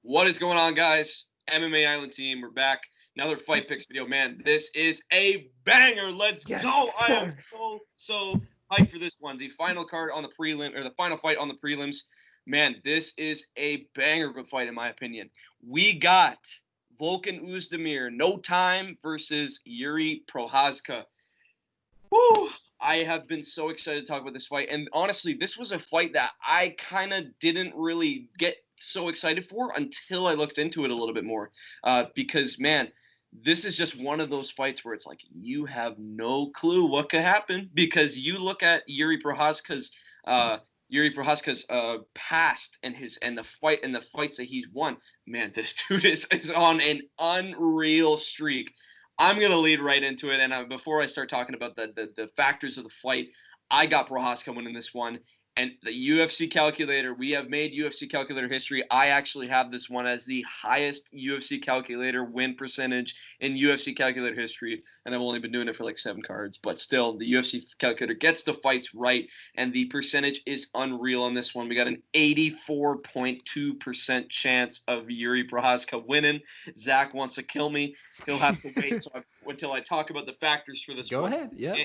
What is going on, guys? MMA Island team, we're back. Another fight picks video. Man, this is a banger. Let's Yes, go. I am sir. so hyped for this one. The final card on the prelim, or the final fight on the prelims. Man, this is a banger of a fight in my opinion. We got Volkan Oezdemir, no time versus Jiri Prochazka. Woo! I have been so excited to talk about this fight. And honestly, this was a fight that I kind of didn't really get so excited for until I looked into it a little bit more. Because, man, this is just one of those fights where it's like you have no clue what could happen. Because you look at Jiri Prochazka's past and the fights that he's won. Man, this dude is on an unreal streak. I'm gonna lead right into it, and before I start talking about the factors of the fight, I got Prochazka winning this one, and the UFC calculator. We have made UFC calculator history. I actually have this one as the highest UFC calculator win percentage in UFC calculator history, and I've only been doing it for like 7 cards, but still, the UFC calculator gets the fights right, and the percentage is unreal on this one. We got an 84.2% chance of Jiri Prochazka winning. Zach wants to kill me. He'll have to wait until I talk about the factors for this Go one. ahead. Yeah.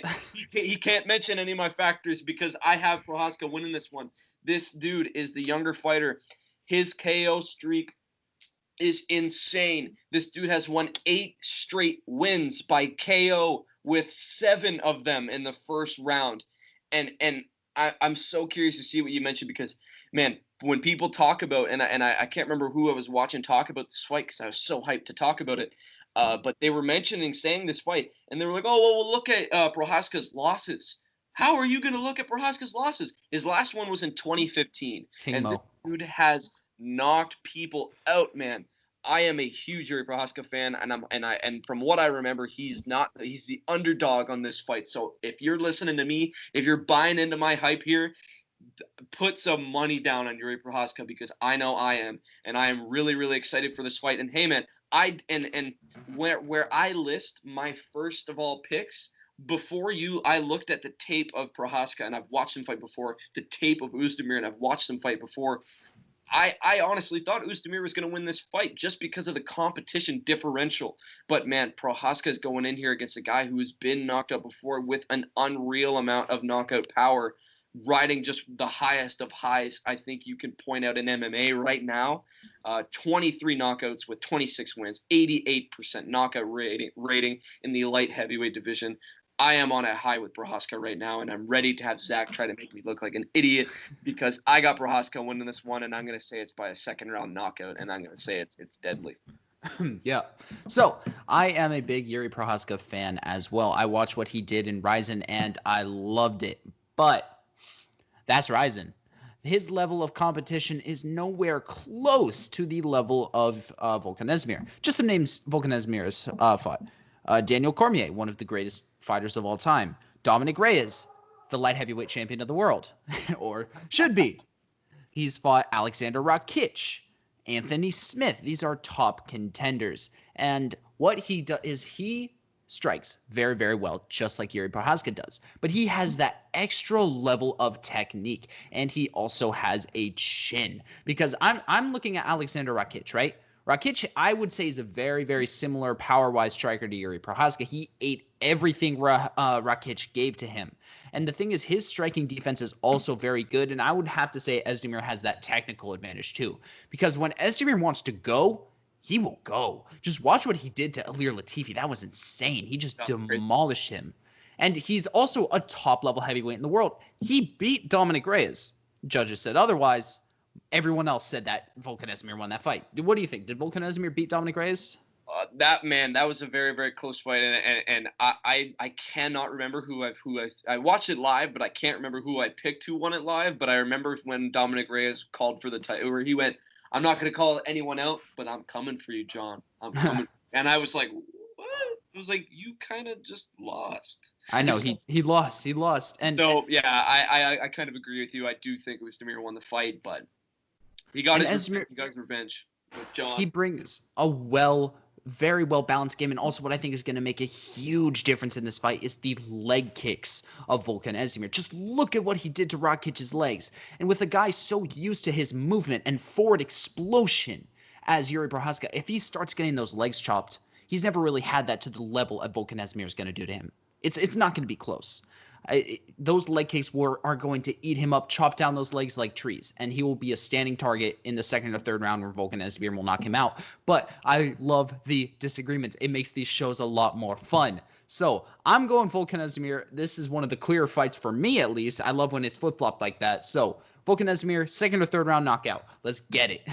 He can't mention any of my factors because I have Prochazka winning this one. This dude is the younger fighter. His KO streak is insane. This dude has won 8 straight wins by KO with 7 of them in the first round. And I'm so curious to see what you mentioned because, man, when people talk about, and I can't remember who I was watching talk about this fight because I was so hyped to talk about it, but they were saying this fight, and they were like, oh, well, look at Prochazka's losses. How are you going to look at Prochazka's losses? His last one was in 2015, King and Mo. this dude has knocked people out, man. I am a huge Jiri Prochazka fan, and from what I remember, he's the underdog on this fight. So if you're listening to me, if you're buying into my hype here, put some money down on Jiri Prochazka because I know I am, and I am really, really excited for this fight. And hey, man, where I list my first of all picks before you, I looked at the tape of Prochazka, and I've watched him fight before. The tape of Oezdemir, and I've watched him fight before. I honestly thought Oezdemir was going to win this fight just because of the competition differential. But, man, Prochazka is going in here against a guy who has been knocked out before with an unreal amount of knockout power, riding just the highest of highs I think you can point out in MMA right now. 23 knockouts with 26 wins, 88% knockout rating in the light heavyweight division. I am on a high with Prochazka right now, and I'm ready to have Zach try to make me look like an idiot because I got Prochazka winning this one, and I'm going to say it's by a second-round knockout, and I'm going to say it's deadly. Yeah. So I am a big Jiri Prochazka fan as well. I watched what he did in Ryzen, and I loved it. But that's Ryzen. His level of competition is nowhere close to the level of Volkan Oezdemir. Just some names Volkan Oezdemir has fought. Daniel Cormier, one of the greatest fighters of all time. Dominic Reyes, the light heavyweight champion of the world, or should be. He's fought Alexander Rakic, Anthony Smith. These are top contenders. And what he does is he strikes very, very well, just like Jiri Prochazka does. But he has that extra level of technique, and he also has a chin. Because I'm looking at Alexander Rakic, right? Rakic, I would say, is a very, very similar power-wise striker to Jiri Prochazka. He ate everything Rakic gave to him. And the thing is, his striking defense is also very good, and I would have to say Oezdemir has that technical advantage too. Because when Oezdemir wants to go, he will go. Just watch what he did to Ilir Latifi. That was insane. He just demolished him. And he's also a top-level heavyweight in the world. He beat Dominic Reyes. Judges said otherwise. Everyone else said that Volkan Oezdemir won that fight. What do you think? Did Volkan Oezdemir beat Dominic Reyes? That was a very, very close fight, and I cannot remember who I watched it live, but I can't remember who I picked who won it live. But I remember when Dominic Reyes called for the title, where he went, "I'm not going to call anyone out, but I'm coming for you, John. I'm coming." And I was like, "What?" It was like, you kind of just lost. I know he lost. And so yeah, I kind of agree with you. I do think Oezdemir won the fight, but he got his revenge with John. He brings a very well balanced game, and also what I think is going to make a huge difference in this fight is the leg kicks of Volkan Oezdemir. Just look at what he did to Rakic's legs, and with a guy so used to his movement and forward explosion as Jiri Prochazka, if he starts getting those legs chopped, he's never really had that to the level of Volkan Oezdemir is going to do to him. It's not going to be close. Those leg kicks are going to eat him up, chop down those legs like trees, and he will be a standing target in the second or third round where Volkan Oezdemir will knock him out. But I love the disagreements. It makes these shows a lot more fun. So I'm going Volkan Oezdemir. This is one of the clearer fights for me, at least. I love when it's flip-flopped like that. So Volkan Oezdemir, second or third round knockout. Let's get it.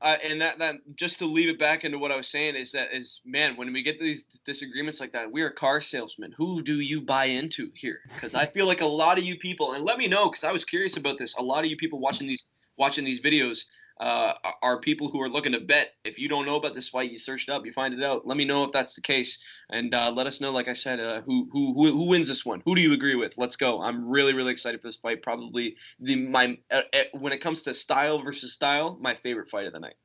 And that just to leave it back into what I was saying is man, when we get these disagreements like that, we are car salesmen. Who do you buy into here? Because I feel like a lot of you people, and let me know because I was curious about this. A lot of you people watching these videos are people who are looking to bet. If you don't know about this fight, you search it up, you find it out. Let me know if that's the case, and let us know. Like I said, who wins this one? Who do you agree with? Let's go. I'm really excited for this fight. Probably when it comes to style versus style, my favorite fight of the night.